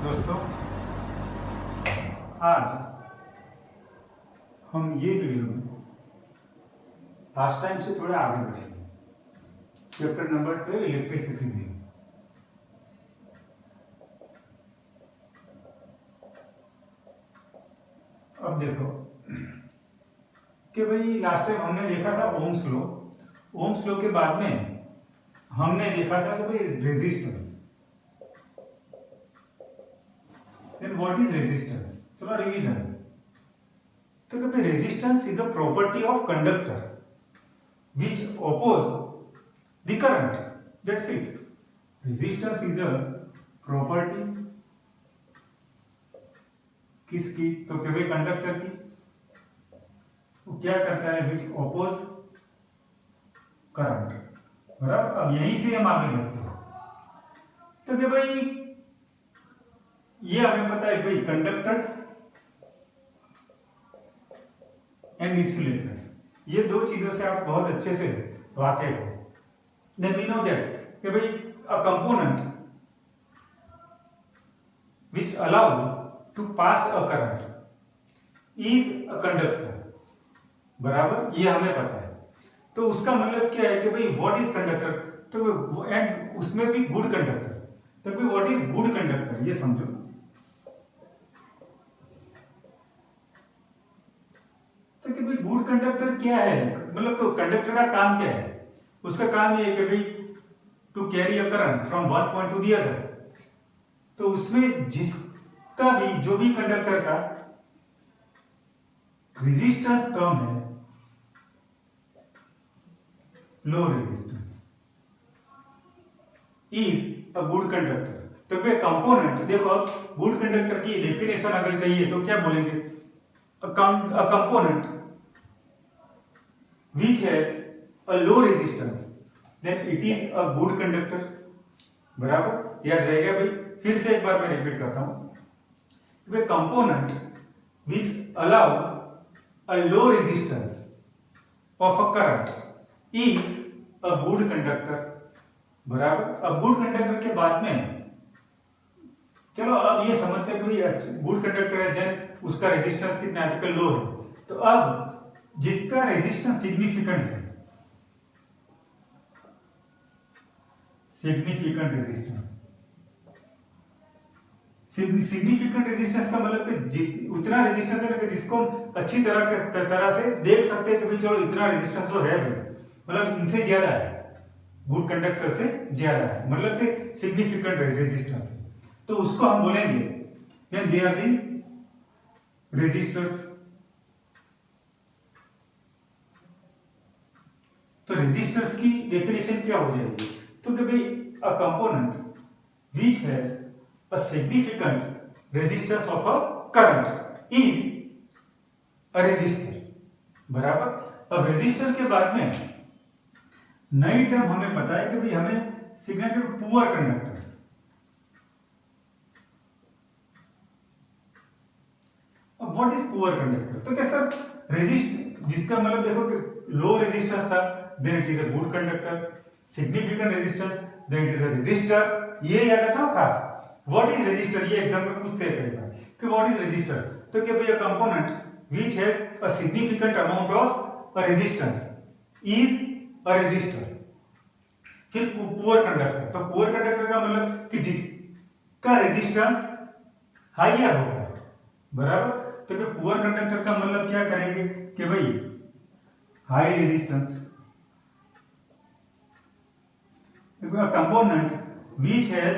दोस्तों, आज हम ये वीडियो में लास्ट टाइम से थोड़ा आगे बढ़ेंगे। चैप्टर नंबर 12 इलेक्ट्रिसिटी में। अब देखो कि भाई लास्ट टाइम हमने देखा था ओम्स लॉ। ओम्स लॉ के बाद में हमने देखा था कि भाई resistance. Then what is resistance? चलो रिवीजन। तो कि भाई resistance is a property of conductor which oppose the current. That's it. Resistance is a property किसकी? तो कि भाई कंडक्टर की। वो क्या करता है? which oppose current. बराबर। अब यहीं से हम आगे बढ़ते हैं। तो कि भाई ये हमें पता है भाई कंडक्टर्स एंड इंसुलेटर्स, ये दो चीजों से आप बहुत अच्छे से वाकिफ हो। देन वी नो दैट कि भाई a component which allow to pass a current is a conductor। बराबर, ये हमें पता है। तो उसका मतलब क्या है कि भाई व्हाट इज कंडक्टर? तो एंड उसमें भी गुड कंडक्टर। तो भाई व्हाट इज गुड कंडक्टर, ये समझो। तो कि भाई गुड कंडक्टर क्या है? मतलब कंडक्टर का काम क्या है? उसका काम ये है कि भाई to carry a current from one point to the other. तो उसमें जिसका भी जो भी कंडक्टर का रेजिस्टेंस कम है, low resistance, is a good conductor. तो भाई कंपोनेंट देखो, गुड कंडक्टर की डेफिनेशन अगर चाहिए तो क्या बोलेंगे? a component which has a low resistance then it is a good conductor। बराबर, याद रहेगा भाई। फिर से एक बार मैं रिपीट करता हूं। वे component which allow a low resistance of a current is a good conductor। बराबर। अब गुड कंडक्टर के बाद में चलो अब ये समझते हैं कि गुड कंडक्टर है, देन उसका रेजिस्टेंस कितना है? तो लो है। तो अब जिसका रेजिस्टेंस सिग्निफिकेंट है, सिग्निफिकेंट रेजिस्टेंस, सिग्निफिकेंट रेजिस्टेंस का मतलब कि उतना रेजिस्टेंस है कि जिसको हम अच्छी तरह से देख सकते हैं कि भाई चलो इतना रेजिस्टेंस तो है भाई, मतलब इनसे ज्यादा है, गुड कंडक्टर से ज्यादा है, मतलब कि सिग्निफिकेंट रेजिस्टेंस है। तो उसको हम बोलेंगे then they are the resistors. तो रेजिस्टर्स की डेफिनेशन क्या हो जाएगी? तो कि भाई a component which has a significant resistance of a current is a resistor. बराबर। अब रेजिस्टर के बाद में नई टर्म हमें पता है कि भाई हमें सीखना है पुअर कंडक्टर्स। अब व्हाट इज पुअर कंडक्टर? तो क्या सर रेजिस्ट, जिसका मतलब देखो कि लो रेजिस्टेंस था, then it is a good conductor. Significant resistance, then it is a resistor. ये याद रखना खास। व्हाट इज रेजिस्टर, ये एग्जाम में पूछते हैं कई बार कि व्हाट इज रेजिस्टर। तो क्या भाई a component which has a significant amount of a resistance is a resistor. फिर पुअर कंडक्टर, तो पुअर कंडक्टर का मतलब कि जिसका रेजिस्टेंस हाइयर होगा। बराबर। तो फिर पुअर कंडक्टर का मतलब क्या करेंगे कि भाई high resistance. Component which has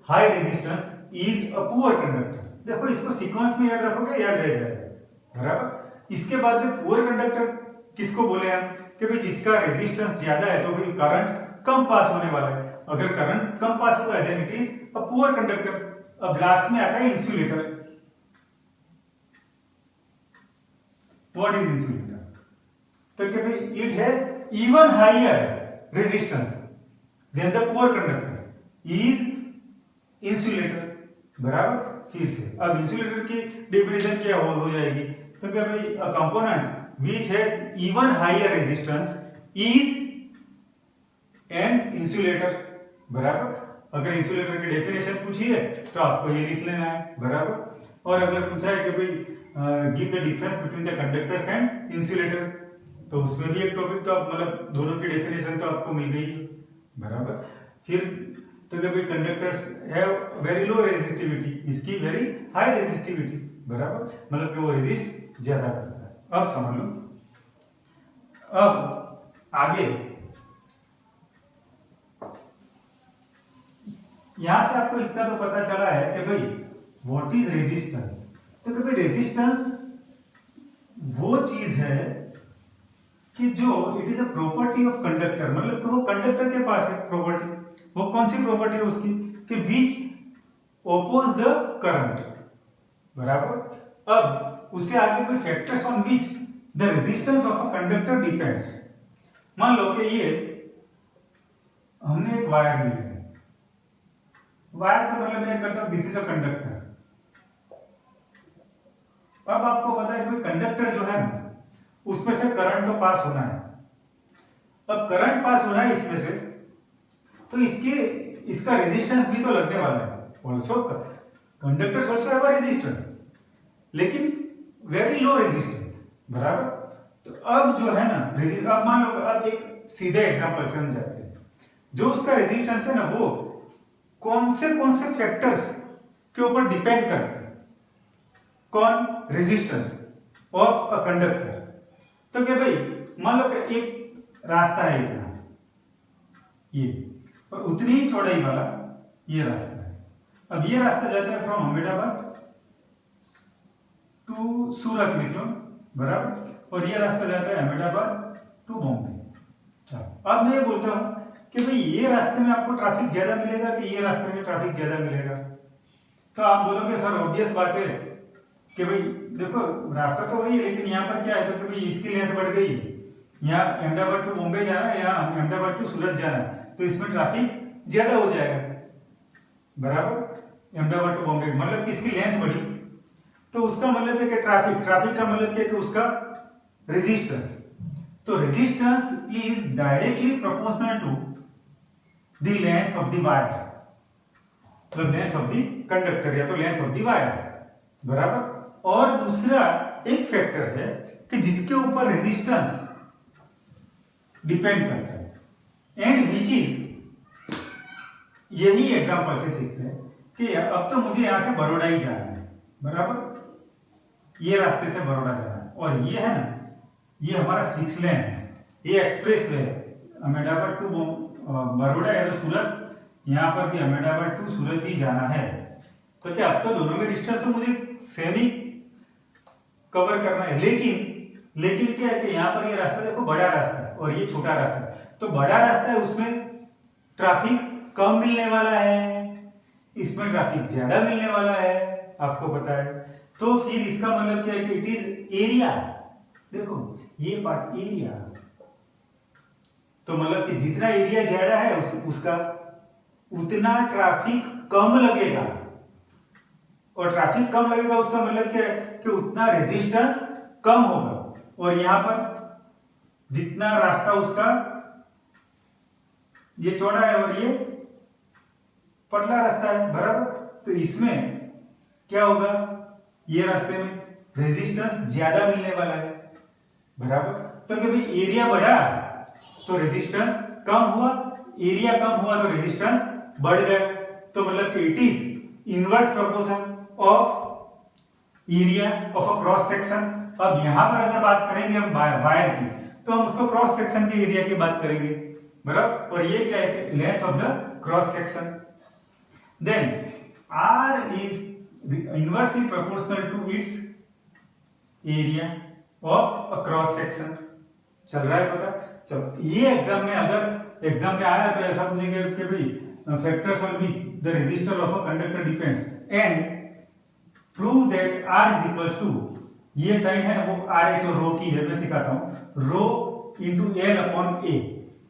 high resistance is a poor conductor. देखो इसको सीक्वेंस में याद रखोगे, याद रह जाएगा। बराबर। इसके बाद में पुअर कंडक्टर किसको बोले हम कि भाई जिसका रेजिस्टेंस ज्यादा है, तो भाई करंट कम पास होने वाला है। अगर करंट कम पास होगा then it is a poor conductor. अब लास्ट में आता है इंसुलेटर। What is insulator? तो क्या भाई it has even higher resistance than the poor conductor is insulator। बराबर। फिर से अब इंसुलेटर की डेफिनेशन क्या हो जाएगी? तो क्या भाई a component which has even higher resistance is an insulator। बराबर। अगर इंसुलेटर की डेफिनेशन पूछी है तो आपको ये लिख लेना है, बराबर। और अगर पूछा है कि भाई give the difference between the conductors and insulator, तो उसमें भी एक टॉपिक तो आप मतलब दोनों की डेफिनेशन तो आपको मिल गई, बराबर। फिर तो कि भाई conductors have very low resistivity, इसकी वेरी हाई रेजिस्टिविटी, बराबर, मतलब कि वो रेजिस्ट ज्यादा करता है। अब समझ लो, अब आगे यहां से आपको इतना तो पता चला है कि भाई व्हाट इज रेजिस्टेंस। तो कि भाई रेजिस्टेंस वो चीज है कि जो it is a property of conductor, मतलब कि वो कंडक्टर के पास है प्रॉपर्टी। वो कौन सी प्रॉपर्टी है उसकी कि विच ओपोज द करंट, बराबर। अब उससे आगे कोई factors on which the resistance of a conductor depends. मान लो कि ये हमने एक वायर ली है, वायर का मतलब मैं करता हूं दिस इज अ कंडक्टर। अब आपको पता है कि कंडक्टर जो है ना उसमें से करंट तो पास होना है। अब करंट पास हो रहा है इसमें से, तो इसका रेजिस्टेंस भी तो लगने वाला है। Also conductors also have a resistance, लेकिन वेरी लो रेजिस्टेंस, बराबर। तो अब जो है ना अब मान लो, अब एक सीधे एग्जांपल से हम जाते हैं। जो उसका रेजिस्टेंस है ना वो कौन से फैक्टर्स के ऊपर डिपेंड करता है? कौन? Resistance of a conductor. तो क्या भाई मान लो कि एक रास्ता है इतना, ये, और उतनी ही चौड़ाई वाला ये रास्ता है। अब ये रास्ता जाता है फ्रॉम अहमदाबाद टू सूरत, लिख लो, बराबर। और ये रास्ता जाता है अहमदाबाद टू बॉम्बे। चलो अब मैं ये बोलता हूं कि भाई ये रास्ते में आपको ट्रैफिक ज्यादा मिलेगा कि ये रास्ते में ट्रैफिक ज्यादा मिलेगा? तो आप बोलोगे सर ऑब्वियस बात है कि भाई देखो रास्ता तो वही है, लेकिन यहाँ पर क्या है तो कि भाई इसकी लेंथ बढ़ गई, यहाँ अहमदाबाद टू बॉम्बे जाना है, यहाँ अहमदाबाद टू सूरत जाना है, तो इसमें ट्रैफिक ज्यादा हो जाएगा, बराबर। अहमदाबाद टू बॉम्बे मतलब कि इसकी लेंथ बढ़ी, तो उसका मतलब है कि ट्रैफिक का मतलब क्या है कि उसका रेजिस्टेंस। तो resistance is directly proportional to the length of the wire, मतलब लेंथ ऑफ द कंडक्टर या तो लेंथ ऑफ द वायर, बराबर। और दूसरा एक फैक्टर है कि जिसके ऊपर रेजिस्टेंस डिपेंड करता है एंड विच इज, यही एग्जांपल से सीखते हैं कि अब तो मुझे यहां से बड़ौदा ही जाना है, बराबर। ये रास्ते से बड़ौदा जाना है और ये है ना ये हमारा 6 लेन है, ये एक्सप्रेस वे है, अहमदाबाद टू बड़ौदा या तो सूरत, यहां पर भी अहमदाबाद टू सूरत ही जाना है। तो क्या अब तो दोनों में डिस्टेंस तो मुझे सेम ही कवर करना है, लेकिन क्या है कि यहाँ पर ये रास्ता देखो बड़ा रास्ता है और ये छोटा रास्ता है। तो बड़ा रास्ता है उसमें ट्रैफिक कम मिलने वाला है, इसमें ट्रैफिक ज्यादा मिलने वाला है, आपको पता है। तो फिर इसका मतलब क्या है कि इट इज एरिया, देखो ये पार्ट एरिया, तो मतलब कि जितना एरिया ज्यादा है उसका उतना ट्रैफिक कम लगेगा, और ट्रैफिक कम लगेगा उसका मतलब क्या है कि उतना रेजिस्टेंस कम होगा। और यहां पर जितना रास्ता उसका ये चौड़ा है और ये पतला रास्ता है, बराबर। तो इसमें क्या होगा, ये रास्ते में रेजिस्टेंस ज्यादा मिलने वाला है, बराबर। तो कि भाई एरिया बढ़ा तो रेजिस्टेंस कम हुआ, एरिया कम हुआ तो रेजिस्टेंस बढ़ गया। तो मतलब कि it is inverse proportion of area of a cross section. अब यहां पर अगर बात करेंगे हम वायर की, तो हम उसको क्रॉस सेक्शन के एरिया की बात करेंगे, बराबर। और ये क्या है, length of the cross section. Then R is inversely proportional to its area of a cross section। चल रहा है पता? चलो ये एग्जाम में अगर एग्जाम में आया तो ऐसा पूछेंगे कि भाई factors on which the resistor of a conductor depends and prove that R is equals to, ये साइन है ना वो RH और रो की है, मैं सिखाता हूं, rho into L upon A,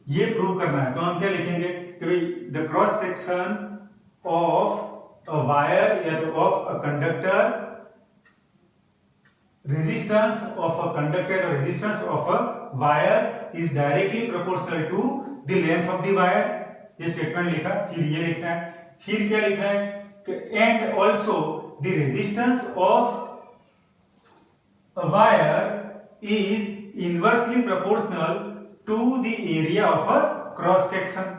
ये प्रूव करना है। तो हम क्या लिखेंगे कि भाई the cross section of a wire या तो of a conductor, resistance of a conductor or resistance of a wire is directly proportional to the length of the wire ये स्टेटमेंट लिखा, फिर ये लिखना है, फिर क्या लिखना है कि and also the resistance of wire is inversely proportional to the area of a cross section,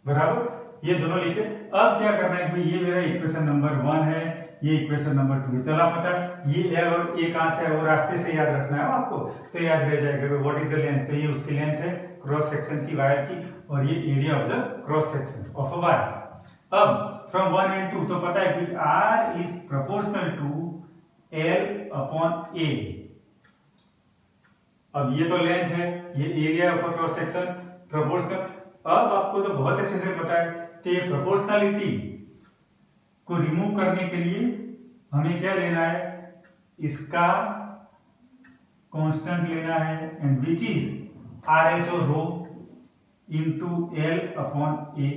बराबर, ये दोनों लिखे। अब क्या करना है, ये मेरा इक्वेशन नंबर 1 है, ये इक्वेशन नंबर 2 है, चला पता, ये एल और ए कहां से है, वो रास्ते से याद रखना है आपको, तो याद रह जाएगा व्हाट इज द लेंथ, तो ये उसकी लेंथ है क्रॉस सेक्शन की वायर की, और ये area of the cross section of a wire. अब फ्रॉम 1 एंड 2 तो पता है कि R is proportional to L upon A। अब ये तो लेंथ है, ये area of cross section proportional. अब आपको तो बहुत अच्छे से पता है कि ये प्रोपोर्शनलिटी को रिमूव करने के लिए हमें क्या लेना है, इसका कांस्टेंट लेना है, एंड विच इज RH और रो इनटू L अपॉन A,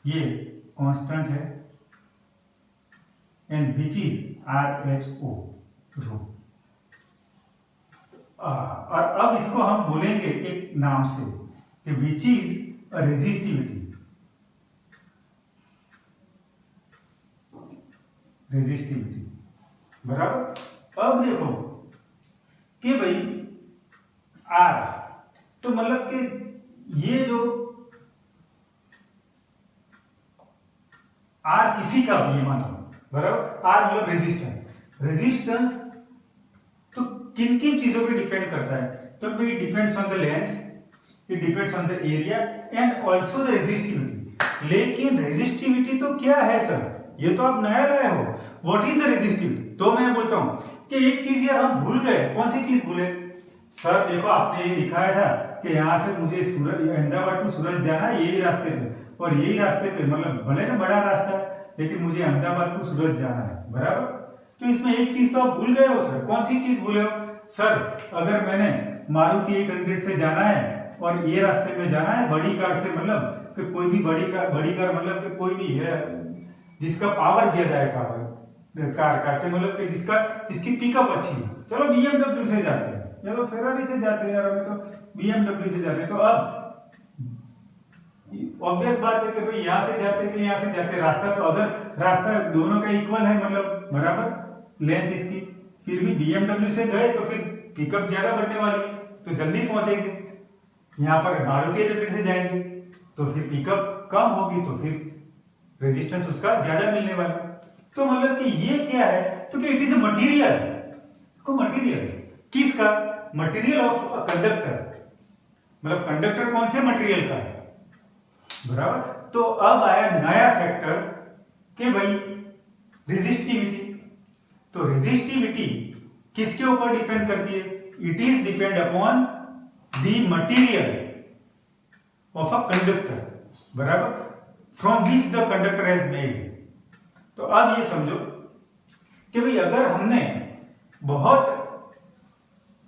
ये कांस्टेंट है, एंड विच इज RHO रो। और अब इसको हम बोलेंगे एक नाम से कि which is a resistivity, resistivity, बराबर। अब देखो कि भाई R, तो मतलब कि ये जो R किसी का भी, ये मानो, बराबर, R मतलब रेजिस्टेंस, रेजिस्टेंस तो किन किन चीजों पे डिपेंड करता है, तो it depends on the length, it depends on the area and also the resistivity. लेकिन रेजिस्टिविटी तो क्या है सर, ये तो आप नया लाए हो, व्हाट इज द रेजिस्टिविटी। तो मैं बोलता हूं कि एक चीज यार हम भूल गए, कौन सी चीज भूले सर, देखो आपने ये दिखाया था कि यहाँ से मुझे सूरत अहमदाबाद टू सूरत जाना है यही रास्ते पे, और यही रास्ते पे मतलब भले ना बड़ा रास्ता है, लेकिन मुझे अहमदाबाद टू सूरत जाना है, बराबर। तो इसमें एक चीज तो आप भूल गए हो सर, कौन सी चीज भूले हो सर, अगर मैंने मारुति 800 से जाना है और ये रास्ते में जाना है बड़ी कार से, मतलब कि कोई भी बड़ी कार मतलब कि कोई भी है जिसका पावर ज्यादा है कार का के, मतलब कि जिसकी पिकअप अच्छी है, चलो BMW से जाते हैं, चलो फेरारी से जाते हैं यार, हमें तो BMW से जाते हैं। तो अब ऑब्वियस बात है कि भाई यहाँ से जाते कि यहाँ से जाते, रास्ता तो अगर रास्ता दोनों का इक्वल है, मतलब बराबर लेंथ इसकी, फिर भी BMW से गए तो फिर पिकअप ज्यादा बढ़ने वाली, तो जल्दी पहुंचेंगे। यहाँ पर मारुति 800 से जाएंगे तो फिर पिकअप कम होगी, तो फिर रेजिस्टेंस उसका ज्यादा मिलने वाला। तो मतलब कि ये क्या है, तो कि इट इज अ मटीरियल, को मटीरियल किसका, मटीरियल ऑफ अ कंडक्टर, मतलब कंडक्टर कौन से मटीरियल का है, बराबर। तो अब आया नया फैक्टर कि भाई रेजिस्टिविटी, तो रेजिस्टिविटी किसके ऊपर डिपेंड करती है, it is depend upon the material of a conductor, बराबर, from which the conductor has made. तो अब ये समझो कि भाई अगर हमने बहुत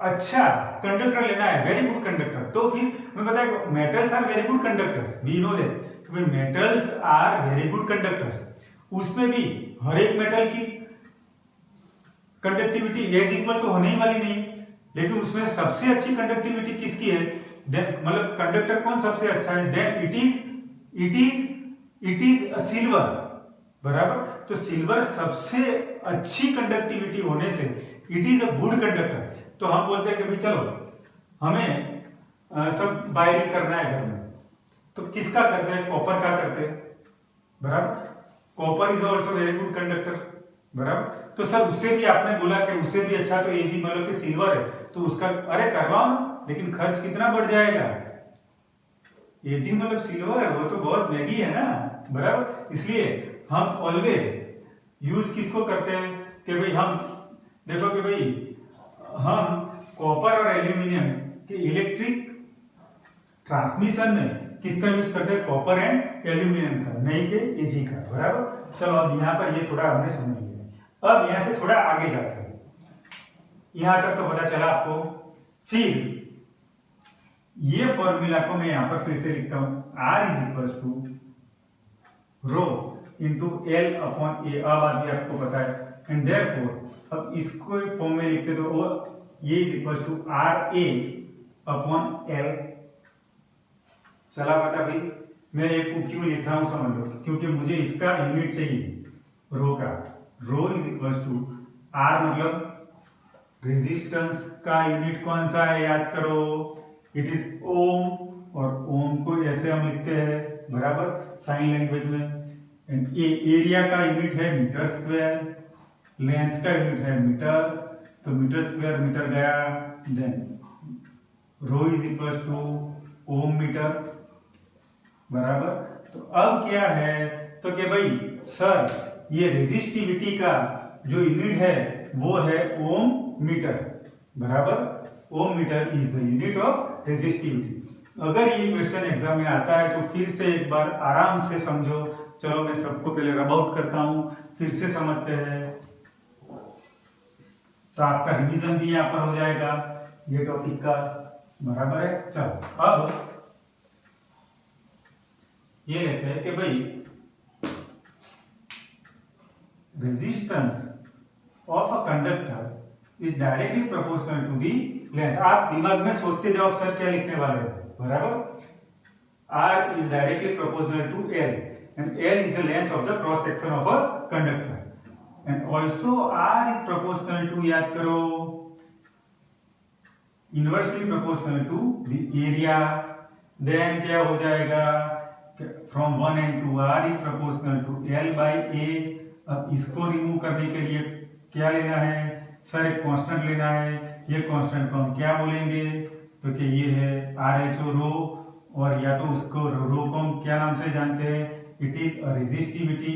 अच्छा कंडक्टर लेना है, वेरी गुड कंडक्टर, तो फिर हमें पता है metals are very good conductors, we know that metals are very good conductors. उसमें भी हर एक मेटल की कंडक्टिविटी एज इक्वल तो होने ही वाली नहीं, लेकिन उसमें सबसे अच्छी कंडक्टिविटी किसकी है, मतलब कंडक्टर कौन सबसे अच्छा है, then it is a silver, बराबर। तो सिल्वर सबसे अच्छी कंडक्टिविटी होने से it is a good conductor. तो हम बोलते हैं कि भाई चलो हमें सब वायरिंग करना है घर में, तो किसका करते हैं, कॉपर का करते हैं, बराबर। Copper is also very good conductor, बराबर। तो सर उससे भी आपने बोला कि उससे भी अच्छा तो एजी मतलब कि सिल्वर है, तो उसका अरे करवाओ, लेकिन खर्च कितना बढ़ जाएगा, एजी मतलब सिल्वर है, वो तो बहुत महंगी है ना, बराबर। इसलिए हम ऑलवेज यूज किसको करते हैं कि भाई हम देखो कि भाई हम कॉपर और एल्यूमिनियम के इलेक्ट्रिक ट्रांसमिशन में किसका यूज करते हैं, कॉपर एंड एल्यूमिनियम का, नहीं के एजी का, बराबर। चलो अब यहाँ पर ये थोड़ा हमने समझ लिया, अब यहाँ से थोड़ा आगे जाते हैं, यहां तक तो पता चला आपको। फिर ये फॉर्मूला को मैं यहां पर फिर से लिखता हूं, R is equal to rho into L upon A, अब आदमी आपको पता है, एंड देयरफॉर अब इसको फॉर्म में लिखते तो ये is equal to R A upon L, चला पता भाई। मैं एक को क्यों लिख रहा हूं समझ लो, क्योंकि मुझे इसका यूनिट चाहिए रो का। रो इज इक्वल टू आर, मतलब रेजिस्टेंस का यूनिट कौन सा है याद करो, इट इज ओम, और ओम को ऐसे हम लिखते हैं बराबर साइन लैंग्वेज में। एंड ये एरिया का यूनिट है मीटर स्क्वायर, लेंथ का यूनिट है मीटर, तो मीटर स्क्वायर मीटर गया, then rho is equal to ohm metre बराबर। तो अब क्या है, तो कि भाई सर ये रेजिस्टिविटी का जो यूनिट है वो है ओम मीटर बराबर, ohm metre is the unit of resistivity. अगर ये क्वेश्चन एग्जाम में आता है तो फिर से एक बार आराम से समझो। चलो मैं सबको पहले रब आउट करता हूं, फिर से समझते हैं, तो आपका रिवीजन भी यहां पर हो जाएगा ये टॉपिक का बराबर है। चलो अब ये लेते हैं कि भाई resistance of a conductor is directly proportional to the length. आप दिमाग में सोचते जाओ सर क्या लिखने वाले हैं बराबर। R is directly proportional to L and L is the length of the cross section of a conductor, and also R is proportional to, याद करो, inversely proportional to the area। then क्या हो जाएगा, from 1 and 2 R is proportional to L by A। अब इसको remove करने के लिए क्या लेना है सर, एक कांस्टेंट लेना है। ये कांस्टेंट को हम क्या बोलेंगे, तो कि ये है RH रो, और या तो उसको रो को हम क्या नाम से जानते हैं, इट इज रेजिस्टिविटी।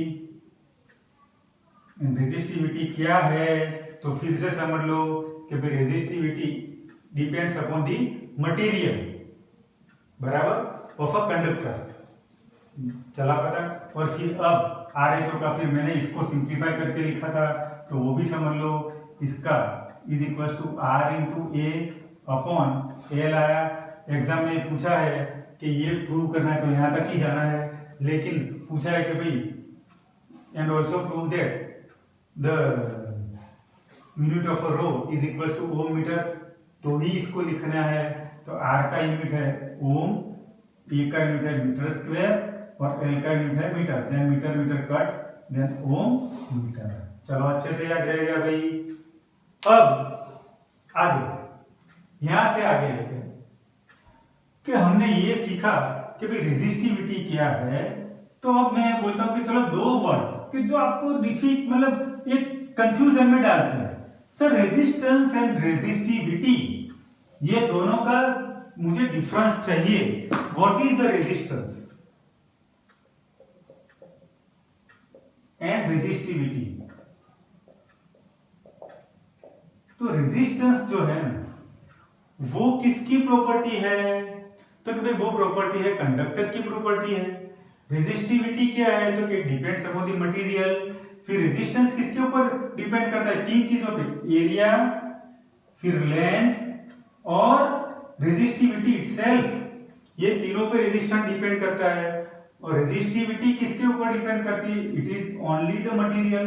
रेजिस्टिविटी क्या है, तो फिर से समझ लो कि भाई resistivity depends upon the material बराबर ऑफ अ कंडक्टर। चला पता। और फिर अब RH का फिर मैंने इसको सिंप्लीफाई करके लिखा था, तो वो भी समझ लो, इसका is equal to R into A upon L आया। एग्जाम में पूछा है कि ये प्रूव करना है तो यहां तक ही जाना है, लेकिन पूछा है कि भाई and also prove that the unit of a rho is equal to ohm metre, तो ही इसको लिखना है। तो आर का यूनिट है ओम, ए का यूनिट है मीटर स्क्वायर, और एल का यूनिट है metre. Then metre metre cut, then ohm metre. चलो अच्छे से याद रहेगा भाई। अब आगे यहां से आगे लेते हैं कि हमने ये सीखा कि भाई रेजिस्टिविटी क्या है। तो अब मैं बोलता हूं कि चलो दो वर्ड कि जो आपको डिफिट मतलब एक कंफ्यूजन में डालते हैं, सर रेजिस्टेंस एंड रेजिस्टिविटी, ये दोनों का मुझे डिफरेंस चाहिए। What is the resistance and resistivity. तो रेजिस्टेंस जो है ना वो किसकी प्रॉपर्टी है, तो भाई वो प्रॉपर्टी है कंडक्टर की प्रॉपर्टी है। रेजिस्टिविटी क्या है, तो कि डिपेंड्स अपॉन द मटेरियल। फिर रेजिस्टेंस किसके ऊपर डिपेंड करता है, तीन चीजों पे, एरिया, फिर लेंथ और रेजिस्टिविटी इटसेल्फ। ये तीनों पे रेजिस्टेंस डिपेंड करता है। और रेजिस्टिविटी किसके ऊपर डिपेंड करती है, it is only the material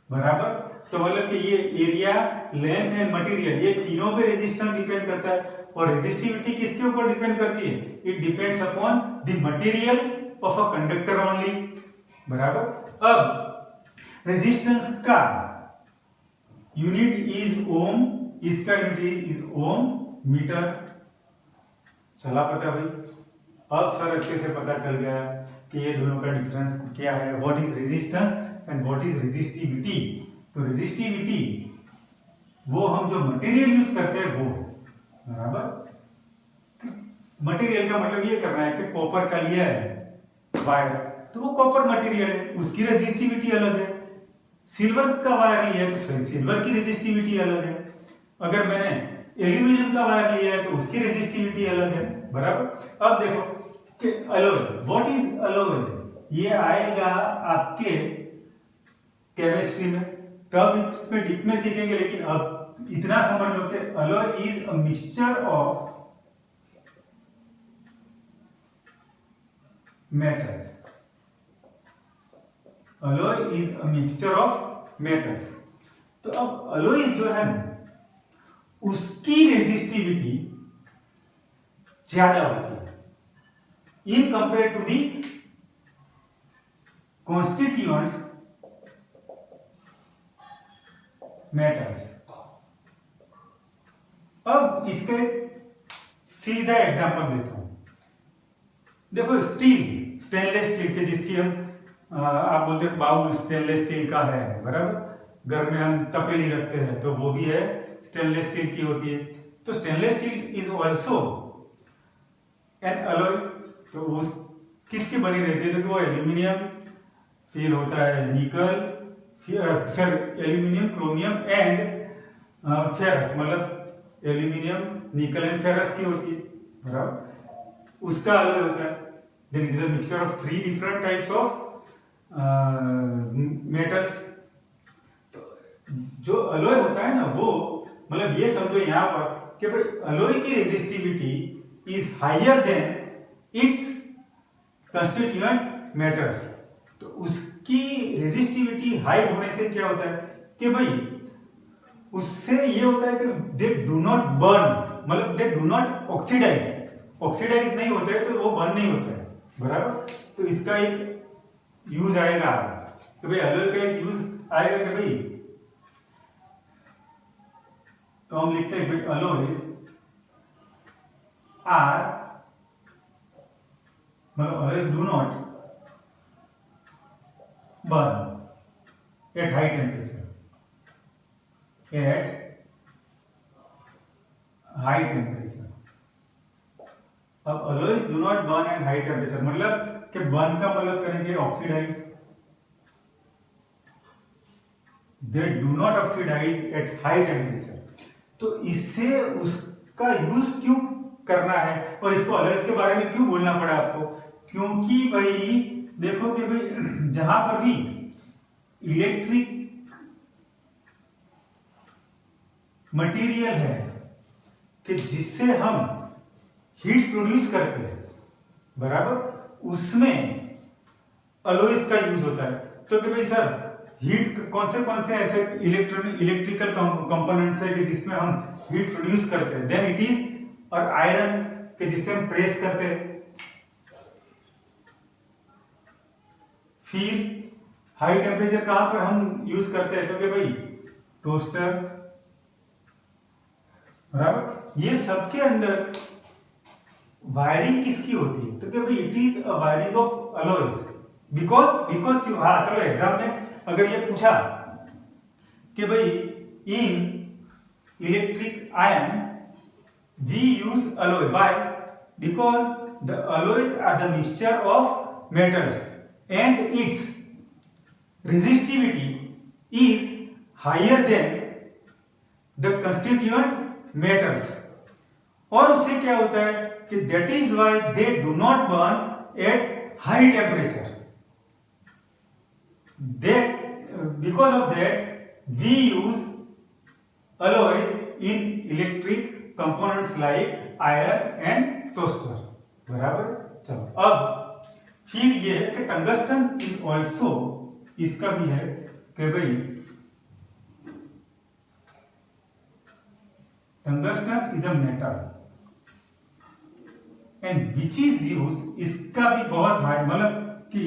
बराबर। तो मतलब कि ये एरिया, लेंथ एंड मटेरियल, ये तीनों पे रेजिस्टेंस डिपेंड करता है। और रेजिस्टिविटी किसके ऊपर डिपेंड करती है, it depends upon the material of a conductor only बराबर। अब रेजिस्टेंस का यूनिट इज ओम, इसका यूनिट इज ओम मीटर। चला पता भाई। अब सर अच्छे से पता चल गया कि ये दोनों का डिफरेंस क्या है, what is resistance and what is resistivity. तो रेजिस्टिविटी वो हम जो मटेरियल यूज करते हैं वो बराबर। मटेरियल का मतलब ये करना है कि कॉपर का लिया है वायर, तो वो कॉपर मटेरियल है, उसकी रेजिस्टिविटी अलग है। सिल्वर का वायर लिया है तो सिल्वर की रेजिस्टिविटी अलग है। अगर मैंने एल्यूमिनियम का वायर लिया है तो उसकी रेजिस्टिविटी अलग है बराबर। अब देखो कि अलॉय, व्हाट इज अलॉय, ये आएगा आपके केमिस्ट्री में, तब इसमें डीप में सीखेंगे। लेकिन अब इतना समझ लो कि alloy is a mixture of metals. Alloy is a mixture of metals. तो अब अलॉयज जो है ना उसकी रेजिस्टिविटी ज्यादा होती है in compare to the constituents metals. अब इसके सीधा एग्जांपल देता हूं। देखो स्टील, स्टेनलेस स्टील के जिसकी हम आप बोलते हैं बाउल स्टेनलेस स्टील का है, बराबर। घर में हम तपेली रखते हैं तो वो भी है स्टेनलेस स्टील की होती है। तो stainless steel is also an alloy. तो उस किसकी बनी रहती है? तो वो एल्यूमिनियम, फिर होता है निकल, फिर एल्यूमिनियम, क्रोमियम एंड फेरस, मतलब एल्यूमिनियम, निकल एंड फेरस की होती है, बराबर। उसका अलॉय होता है। Then it is a mixture of 3 different types of metals. तो जो अलॉय होता है ना, वो मतलब ये समझो यहां पर कि भाई अलॉय की resistivity is higher than its constituent metals. तो उसकी रेजिस्टिविटी हाई होने से क्या होता है कि भाई उससे ये होता है कि दे डू नॉट बर्न, मतलब they do not oxidise. Oxidise नहीं होते हैं तो वो बर्न नहीं होता है, बराबर। तो इसका एक यूज आएगा कि भाई अलॉय का एक यूज आएगा कि भाई, तो हम लिखते हैं भाई अलॉयज आर, मतलब alloys do not burn at high temperature, at high temperature. अब alloys do not burn at high temperature मतलब कि बर्न का मतलब करेंगे oxidise. They do not oxidise at high temperature. तो इससे उसका यूज क्यों करना है और इसको अलॉयज के बारे में क्यों बोलना पड़ा आपको? क्योंकि भाई देखो कि भाई जहां पर भी इलेक्ट्रिक मटेरियल है कि जिससे हम हीट प्रोड्यूस करते हैं, बराबर, उसमें अलॉयज का यूज होता है। तो कि भाई सर हीट कौन से ऐसे इलेक्ट्रिकल कंपोनेंट्स है कि जिसमें हम हीट प्रोड्यूस करते हैं? देन इट इज, और आयरन के जिससे हम प्रेस करते हैं। फिर हाई टेम्परेचर कहां पर हम यूज करते हैं? तो कि भाई टोस्टर, बराबर। ये सबके अंदर वायरिंग किसकी होती है? तो कि भाई it is a wiring of alloys. Because क्यों? हाँ चलो एग्जाम में अगर ये पूछा कि भाई in electric iron we use alloy, why? Because the alloys are the mixture of metals and its resistivity is higher than the constituent metals. और उससे क्या होता है कि that is why they do not burn at high temperature. Because of that we use alloys in electric components like iron and toaster, बराबर। चलो अब फिर ये है कि टंगस्टन इज ऑल्सो, इसका भी है कि भाई tungsten is a metal and which is use, इसका भी बहुत हाई, मतलब कि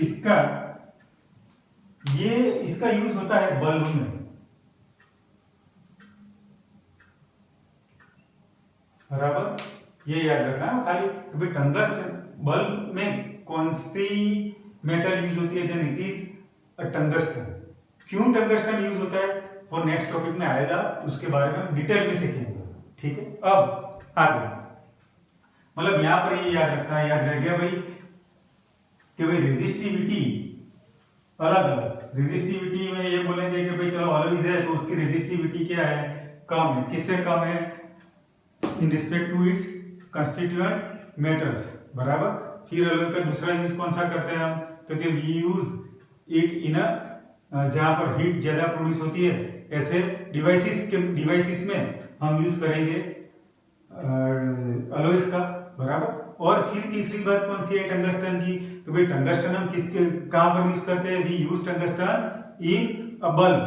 इसका यूज होता है बल्ब में, बराबर। ये याद रखना है खाली कि टंगस्टन बल्ब में कौन सी मेटल यूज होती है? Then it is a tungsten. क्यों टंगस्टन यूज होता है वो नेक्स्ट टॉपिक में आएगा, उसके बारे में हम डिटेल में सीखेंगे, ठीक है। अब आगे मतलब यहां पर ये याद रखना है, याद रह गया भाई कि भाई रेजिस्टिविटी अलग अलग। रेजिस्टिविटी में ये बोलेंगे कि भाई चलो अलॉयज है तो उसकी रेजिस्टिविटी क्या है? कम है। किससे कम है? In respect to its constituent metals, बराबर। फिर अलॉय का दूसरा यूज कौन सा करते हैं हम? तो कि वी यूज इट इन अ, जहां पर हीट ज्यादा प्रोड्यूस होती है ऐसे डिवाइसेस में हम यूज करेंगे अलॉयज का, बराबर। और फिर तीसरी बात कौन सी है टंगस्टन की? तो भाई टंगस्टन हम किसके कहां पर यूज करते हैं? We use tungsten in a bulb,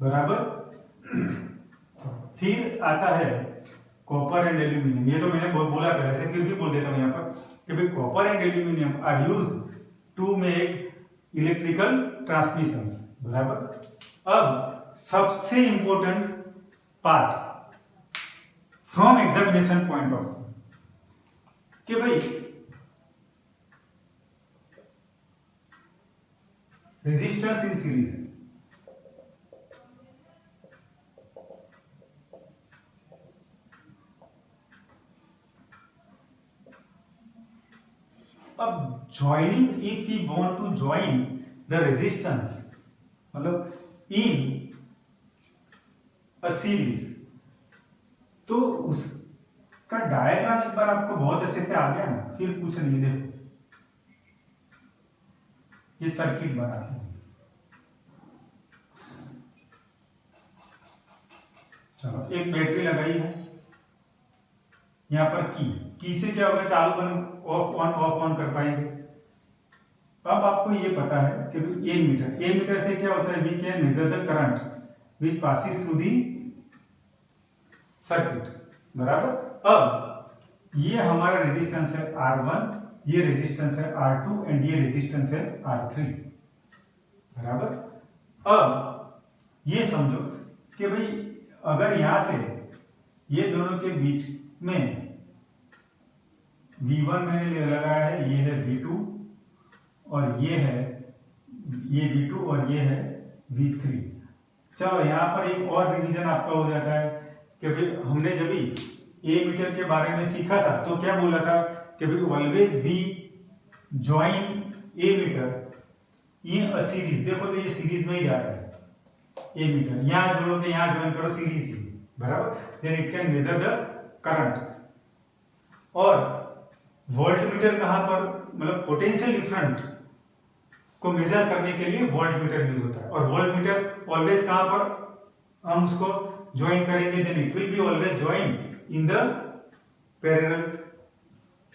बराबर। फिर आता है कॉपर एंड एल्यूमिनियम, ये तो मैंने बोला पहले से, फिर भी बोल देता हूँ यहाँ पर कि भाई copper and aluminium are used to make electrical transmissions, बराबर। अब सबसे important part from examination point of view कि भाई रेजिस्टेंस इन सीरीज, अब joining, if we want to join the resistance मतलब इन अ सीरीज, तो उसका डायग्राम एक बार आपको बहुत अच्छे से आ गया ना, फिर कुछ नहीं। देखो ये सर्किट बनाते हैं, चलो एक बैटरी लगाई है यहाँ पर, की से क्या होगा, चालू बंद ऑफ ऑन कर पाएंगे। अब आपको ये पता है कि ए मीटर से क्या होता है, we can measure the current which passes through the circuit, बराबर। अब ये हमारा रेजिस्टेंस है R1, ये रेजिस्टेंस है R2 एंड ये रेजिस्टेंस है R3, बराबर। अब ये समझो कि भाई अगर यहां से ये दोनों के बीच में V1 मैंने ले लगाया है, ये है V2 और ये है ये V2 और ये है V3। चलो यहाँ पर एक और रिवीजन आपका हो जाता है कि भाई हमने जब भी ए मीटर के बारे में सीखा था तो क्या बोला था कि भाई always be join a meter in a series. देखो तो ये सीरीज में ही जा रहा है, ए मीटर यहाँ जोड़ोगे, यहाँ ज्वाइन करो सीरीज ही, बराबर। Then it can measure the current. और वोल्ट मीटर कहां पर, मतलब पोटेंशियल डिफरेंट को मेजर करने के लिए वोल्ट मीटर यूज होता है। और वोल्ट मीटर ऑलवेज कहां पर हम उसको ज्वाइन करेंगे, then it will be always join in the parallel.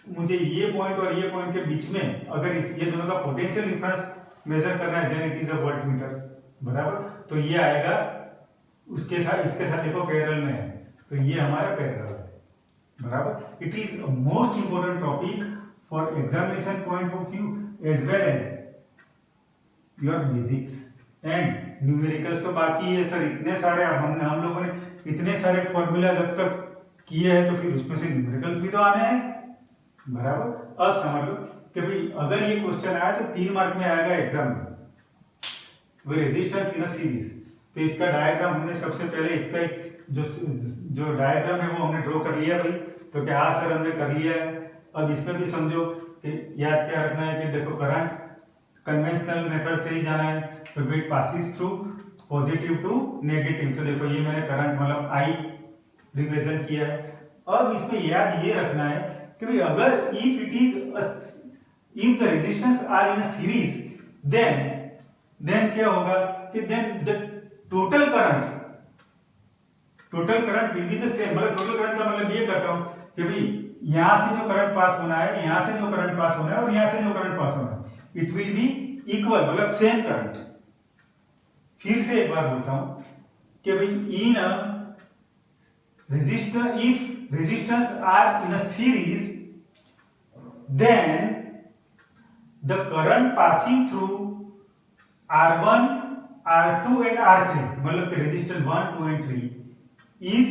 मुझे ये पॉइंट और ये पॉइंट के बीच में अगर ये दोनों का पोटेंशियल डिफरेंस मेजर करना है, then it is a voltmeter, बराबर। तो ये आएगा उसके साथ, इसके साथ देखो पैरेलल में है, तो ये हमारा पैरेलल है, बराबर। It is most important topic for examination point of view as well as your basics and numericals. तो बाकी ये सर इतने सारे हम लोगों ने इतने सारे फॉर्मूला जब तक किए हैं तो फिर उसमें से न्यूमेरिकल्स भी तो आने हैं, बराबर। अब समझ लो कि भाई अगर ये क्वेश्चन आया तो 3 मार्क में आएगा एग्जाम में, वो रेजिस्टेंस इन अ सीरीज। तो इसका डायग्राम हमने सबसे पहले इसका जो डायग्राम है वो हमने ड्रॉ कर लिया भाई। तो क्या हाँ सर हमने कर लिया है। अब इसमें भी समझो कि याद क्या रखना है कि देखो करंट कन्वेंशनल मेथड से ही जाना है, तो it passes through positive to negative. तो देखो ये मैंने करंट मतलब आई रिप्रेजेंट किया है। अब इसमें याद ये रखना है कि भाई अगर if the resistance are in a series then क्या होगा कि then the total current will be the same. मतलब टोटल करंट का मतलब ये करता हूं कि भाई यहां से जो करंट पास होना है, यहां से जो करंट पास होना है और यहां से जो करंट पास होना है, इट विल बी इक्वल, मतलब सेम करंट। फिर से एक बार बोलता हूं कि भाई in a resistor, if resistors are in a series, then the current passing through R1, R2 and R3, मतलब कि resistor 1, 2 and 3 is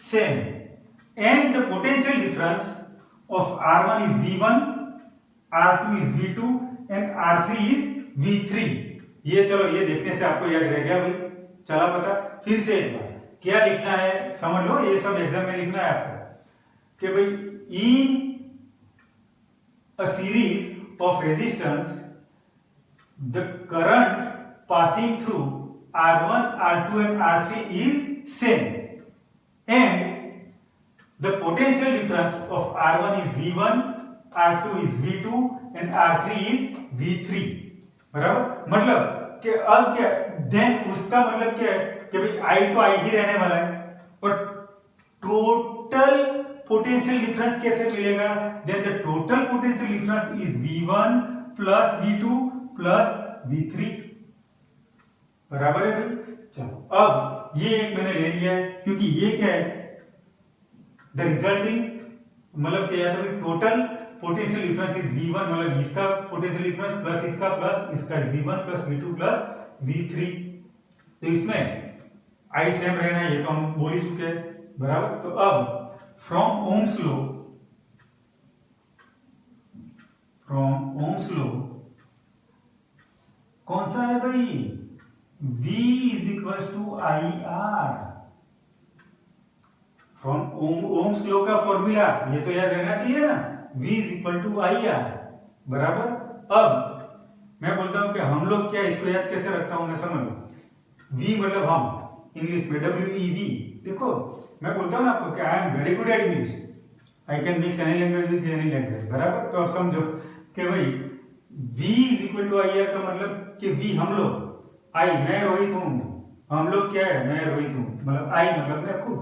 same, and the potential difference of R1 is V1, R2 is V2 and R3 is V3। ये चलो ये देखने से आपको याद रह गया भाई, चला पता। फिर से एक बार क्या लिखना है समझ लो, ये सब एग्जाम में लिखना है आपको कि भाई in a series of resistance the current passing through R1, R2 and R3 is same and the potential difference of R1 is V1, R2 is V2 and R3 is V3, बराबर। मतलब कि अब क्या देन उसका मतलब क्या है कि भाई आई तो आई ही रहने वाला है, और टोटल पोटेंशियल डिफरेंस कैसे मिलेगा, then the total potential difference is V1 plus V2 plus V3, बराबर है भाई। चलो अब ये एक मैंने ले लिया है क्योंकि ये क्या है, द रिजल्टिंग मतलब क्या है, तो total potential difference is V1, मतलब इसका पोटेंशियल डिफरेंस प्लस इसका is V1 plus V2 plus V3। तो इसमें आई सेम रहना है, ये तो हम बोल ही चुके हैं, बराबर। तो अब फ्रॉम ओम्स लो कौन सा है भाई, V is equal to I R. From Ohm's law का फॉर्मूला ये तो याद रहना चाहिए ना, V is equal to I R, बराबर। अब मैं बोलता हूं कि हम लोग क्या इसको याद कैसे रखता हूं, मैं समझ लो, V मतलब हम, इंग्लिश में WEV। देखो मैं बोलता हूं ना आपको कि I am very good at English, I can mix any language with any language, बराबर। तो अब समझो कि भाई V is equal to I R का मतलब कि V हम लोग, आई मैं रोहित हूं, हम लोग क्या है, मैं रोहित हूं, मतलब आई मतलब मैं खुद,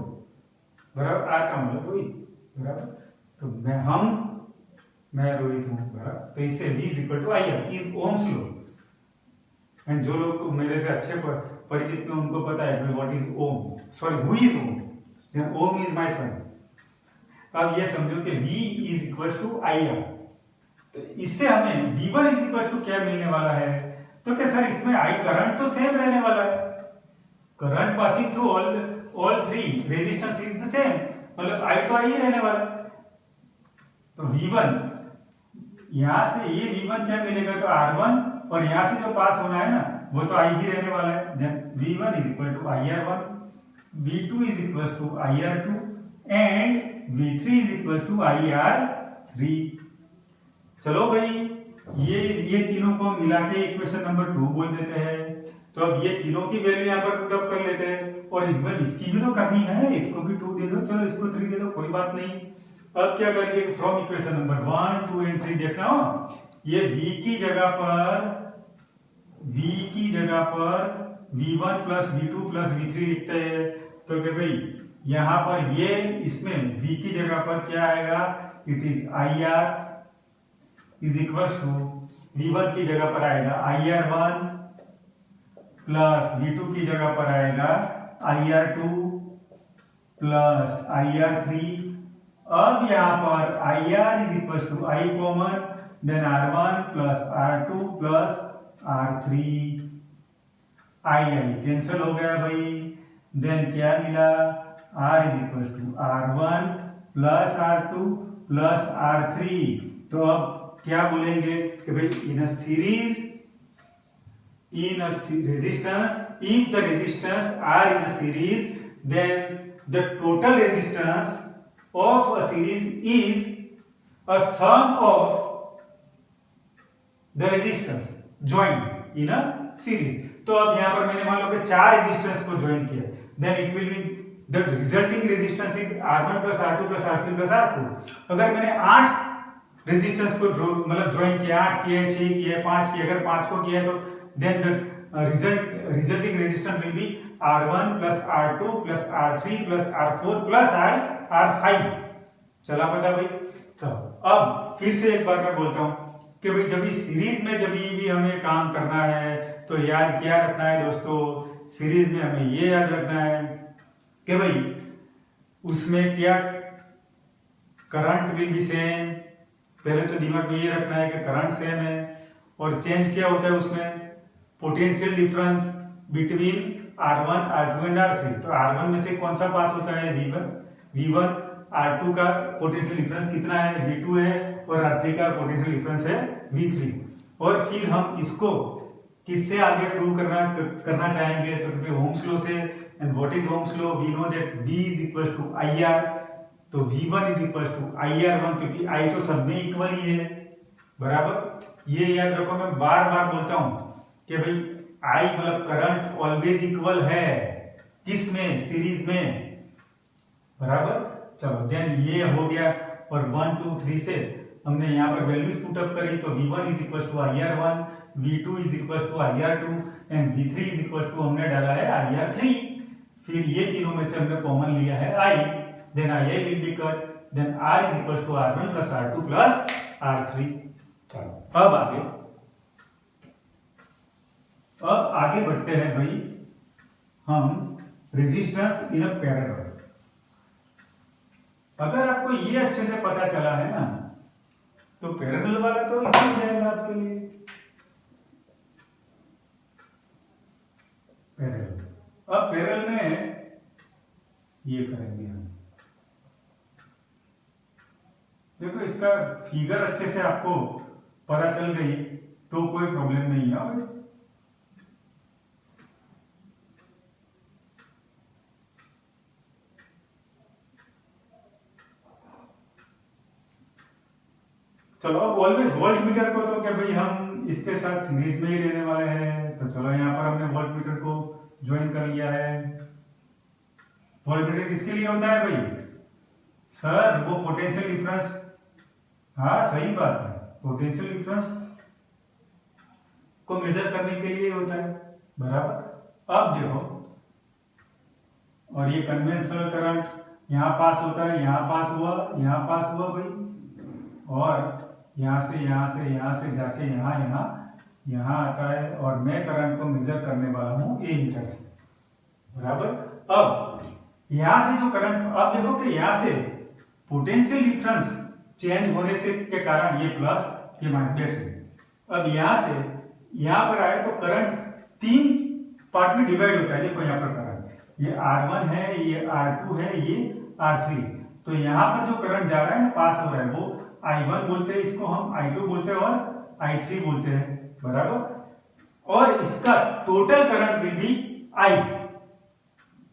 बराबर। आर का मतलब रोहित, बराबर। तो मैं रोहित हूं, बराबर। तो इससे V is equal to I R is Ohm's law. And जो लोग मेरे से अच्छे परिचित में उनको पता है what is ohm, sorry who is Om, then Om is my son. अब ये समझो कि V is equal to I R, तो इससे हमें V1 इज इक्वल टू क्या मिलने वाला है, तो क्या सर इसमें आई करंट तो सेम रहने वाला है, current passing through all three resistance is the same, मतलब आई तो आई ही रहने वाला है। तो V1 यहां से ये V1 क्या मिलेगा, तो R1, और यहां से जो पास होना है ना वो तो आई ही रहने वाला है, then V1 is equal to IR1, V2 is equal to IR2 and V3 is equal to IR3। चलो भाई ये तीनों को मिला के इक्वेशन नंबर 2 बोल देते हैं। तो अब ये तीनों की वैल्यू यहाँ पर पुट अप कर लेते हैं, और इवन इसकी भी तो करनी है, इसको भी 2 दे दो, चलो इसको 3 दे दो, कोई बात नहीं। अब क्या करेंगे, फ्रॉम इक्वेशन नंबर 1, 2 एंड 3 देखना हो, ये V की जगह पर V1 plus V2 plus V3 लिखते हैं। तो क्या भाई यहाँ पर ये इसमें V की जगह पर क्या आएगा, it is IR is equal to V1 की जगह पर आएगा IR1 प्लस V2 की जगह पर आएगा IR2 प्लस IR3। अब यहाँ पर IR is equal to I common, then R1 plus R2 plus R3, I cancel हो गया भाई, देन क्या मिला, R is equal to R1 plus R2 plus R3। तो अब क्या बोलेंगे कि भाई in a resistance, if the resistance are in a series, then the total resistance of a series is a sum of the resistance joined in a series। तो अब यहां पर मैंने मान लो कि 4 रेजिस्टेंस को ज्वाइन किया, then it will be the resulting resistance is R1 plus R2 plus R3 plus R4। अगर मैंने 8 रेजिस्टेंस को मतलब ज्वाइन किया, 8 किए, 6 किए, 5 किए, अगर 5 को किया तो then the resulting resistance will be R1 plus R2 plus R3 plus R4 plus R5। चला पता भाई। चलो अब फिर से एक बार मैं बोलता हूं कि भाई जब इस सीरीज में जब भी हमें काम करना है तो याद क्या रखना है दोस्तों, सीरीज में हमें ये याद रखना है कि भाई उसमें क्या करंट विल बी सेम, पहले तो दिमाग में ये रखना है कि करंट सेम है, और चेंज क्या होता है उसमें, potential difference between R1, R2 and R3। तो R1 में से कौन सा पास होता है, V1, R2 का पोटेंशियल डिफरेंस कितना है, V2 है, और R3 का पोटेंशियल डिफरेंस है V3। और फिर हम इसको किससे आगे प्रूव करना चाहेंगे, तो ओम्स लॉ से। And what is Ohm's law, we know that V is equal to IR, तो V1 is equal to IR1, क्योंकि I तो सब में इक्वल ही है, बराबर। ये याद रखो, मैं बार बार बोलता हूं कि भाई I मतलब करंट ऑलवेज इक्वल है, किस में, सीरीज में, बराबर। चलो देन ये हो गया, और 1 2 3 से हमने यहाँ पर वैल्यूज पुट अप करी, तो V1 is equal to IR1, V2 is equal to IR2 and V3 is equal to हमने डाला है IR3। फिर ये तीनों में से हमने कॉमन लिया है I, then I will be cut, then R is equal to R1 plus R2 plus R3। चलो अब आगे बढ़ते हैं भाई हम रेजिस्टेंस इन अ पैरेलल। अगर आपको ये अच्छे से पता चला है ना, तो पैरेलल वाला तो इजी हो जाएगा आपके लिए। पैरेलल, अब पैरेलल में ये करेंगे हम। देखो इसका फिगर अच्छे से आपको पता चल गई तो कोई प्रॉब्लम नहीं है। चलो अब ऑलवेज वोल्ट मीटर को तो क्या भाई हम इसके साथ सीरीज में ही रहने वाले हैं, तो चलो यहाँ पर हमने वोल्ट मीटर को ज्वाइन कर लिया है। वोल्ट मीटर किसके लिए होता है भाई? सर वो पोटेंशियल डिफरेंस, हाँ सही बात है, पोटेंशियल डिफरेंस को मेजर करने के लिए होता है, बराबर। अब देखो, और ये कन्वेंशनल करंट यहाँ पास होता है, यहाँ पास हुआ, यहाँ पास हुआ भाई, और यहाँ से जाके यहाँ आता है, और मैं करंट को मेजर करने वाला हूँ ए मीटर से, बराबर। अब यहाँ से जो करंट, अब देखो कि यहाँ से पोटेंशियल डिफरेंस चेंज होने से के कारण ये प्लस ये माइनस बैटरी, अब यहाँ से यहाँ पर आए तो करंट 3 पार्ट में डिवाइड होता है। देखो यहाँ पर करंट ये R1 है, ये R2 है, ये R3, तो यहाँ पर जो करंट जा रहा है ना, पास हो रहा है, वो I1 बोलते हैं, इसको हम I2 बोलते हैं और I3 बोलते हैं, बराबर। और इसका total current will be I,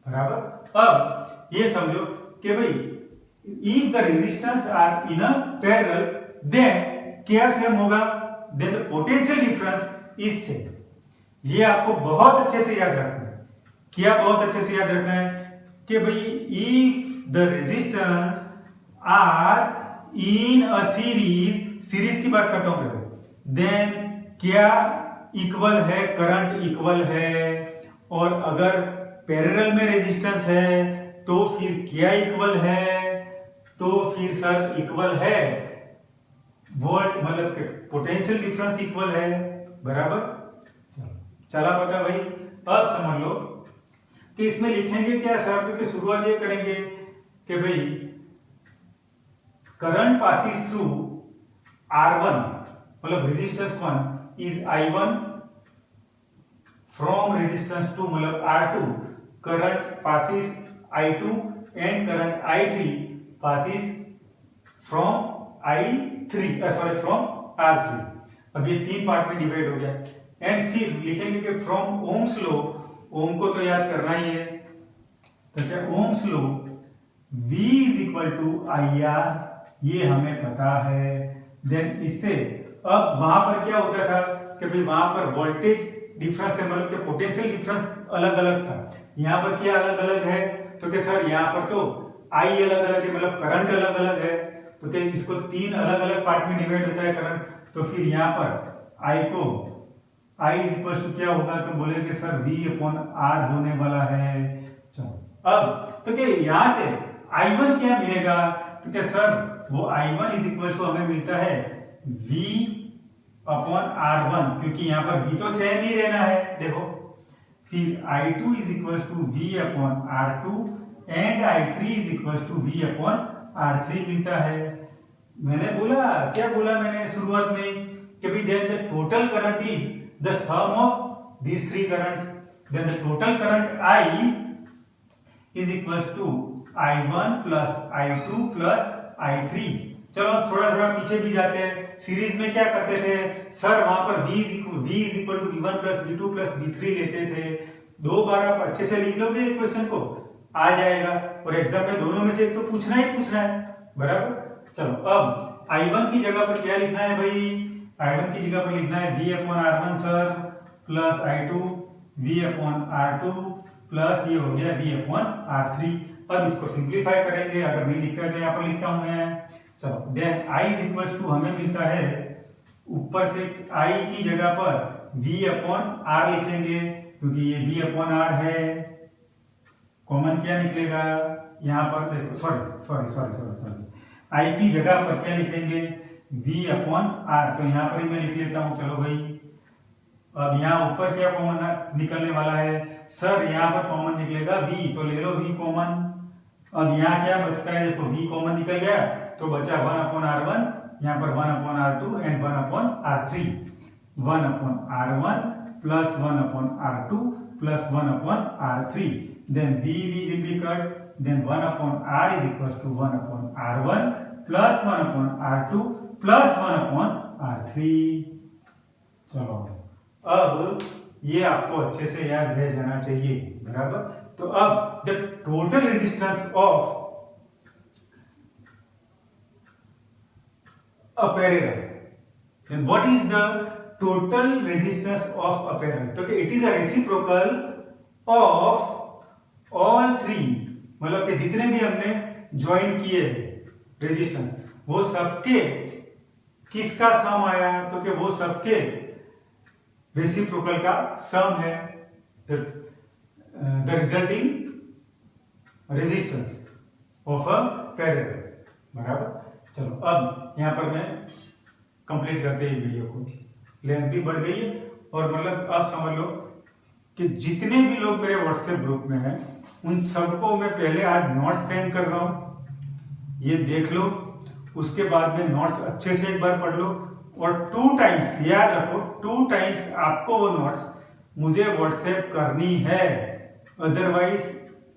बराबर। अब ये समझो कि भाई if the resistance are in a parallel then क्या सेम होगा, then the potential difference is same. ये आपको बहुत अच्छे से याद रखना है। क्या बहुत अच्छे से याद रखना है कि भाई if the resistance are in a series की बात करता हूं, देन क्या इक्वल है, करंट इक्वल है, और अगर पैरेलल में रेजिस्टेंस है तो फिर क्या इक्वल है, तो फिर सर इक्वल है वोल्ट, मतलब पोटेंशियल डिफरेंस इक्वल है, बराबर। चला पता भाई। अब समझ लो कि इसमें लिखेंगे क्या सर, तो कि शुरुआत ये करेंगे कि भाई करंट पासिस थ्रू R1 मतलब resistance 1 is I1 from resistance 2 मतलब R2, current passes I2 and current I3 passes from from R3। अब ये 3 पार्ट में डिवाइड हो गया, एंड फिर लिखेंगे कि फ्रॉम ओम्स लॉ, ओम को तो याद करना ही है, तो क्या Ohm's law V is equal to IR, ये हमें पता है। देन इससे अब वहां पर क्या होता था कि भाई वहां पर वोल्टेज डिफरेंस थे, मतलब कि पोटेंशियल डिफरेंस अलग अलग था। यहाँ पर क्या अलग अलग है, तो क्या सर यहाँ पर तो I अलग अलग है, मतलब करंट अलग अलग है, तो क्या इसको 3 अलग अलग पार्ट में डिवाइड होता है करंट, तो फिर यहाँ पर I को I इज इक्वल टू क्या होगा, तो बोलेंगे सर V/R होने वाला है। चलो अब तो क्या यहाँ से I1 क्या मिलेगा, तो क्या सर वो I1 इज इक्वल टू हमें मिलता है V/R1, क्योंकि यहाँ पर V तो सेम ही रहना है, देखो। फिर I2 is equal to V/R2 and I3 is equal to V/R3 मिलता है। मैंने बोला, क्या बोला मैंने शुरुआत में कि भाई then the total current is the sum of these 3 currents, then the total current I is equal to I1 plus I2 plus I3। चलो थोड़ा थोड़ा पीछे भी जाते हैं। सीरीज में क्या करते थे सर, वहां पर V is equal to V1 plus V2 plus V3 लेते थे। 2 बार आप अच्छे से लिख लोगे क्वेश्चन को, आ जाएगा, और एग्जाम में दोनों में से एक तो पूछना ही पूछना है, बराबर। चलो अब I1 की जगह पर क्या लिखना है भाई, I1 की जगह पर लिखना है V/R1 sir plus I2 V/R2 plus ये हो गया V/R3। अब इसको सिंप्लीफाई करेंगे, अगर नहीं दिखता है तो यहाँ पर लिखता हूं मैं। चलो then I is equal to हमें मिलता है, ऊपर से I की जगह पर V/R लिखेंगे, क्योंकि ये V/R है, कॉमन क्या निकलेगा यहाँ पर, देखो सॉरी I की जगह पर क्या लिखेंगे V/R, तो यहाँ पर ही मैं लिख लेता हूँ। चलो भाई अब यहाँ ऊपर क्या कॉमन निकलने वाला है सर, यहाँ पर कॉमन निकलेगा V, तो ले लो V कॉमन, अब यहाँ क्या बचता है, देखो v कॉमन निकल गया तो बचा 1/r1, यहाँ पर 1/r2 and 1/r3, 1/r1 plus 1/r2 plus 1/r3, then v will be cut, then 1/r is equals to 1/r1 plus 1/r2 plus 1/r3। चलो अब ये आपको अच्छे से याद रह जाना चाहिए, बराबर। तो अब the total resistance of a parallel, then what is the total resistance of a parallel? तो कि it is a reciprocal of all three, मतलब कि जितने भी हमने ज्वाइन किए रेजिस्टेंस वो सबके किसका सम आया, तो कि वो सबके रेसिप्रोकल का सम है, the resulting resistance of a parallel, बराबर। चलो अब यहाँ पर मैं कंप्लीट करते हैं वीडियो को, लेंथ भी बढ़ गई है और मतलब आप समझ लो कि जितने भी लोग मेरे व्हाट्सएप ग्रुप में हैं उन सबको मैं पहले आज नोट्स सेंड कर रहा हूँ, ये देख लो, उसके बाद में नोट्स अच्छे से एक बार पढ़ लो और 2 टाइम्स याद रखो, 2 टाइम्स आपको वो नोट्स मुझे व्हाट्सएप करनी है, otherwise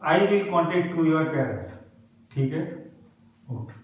I will contact to your parents, ठीक है। ओके।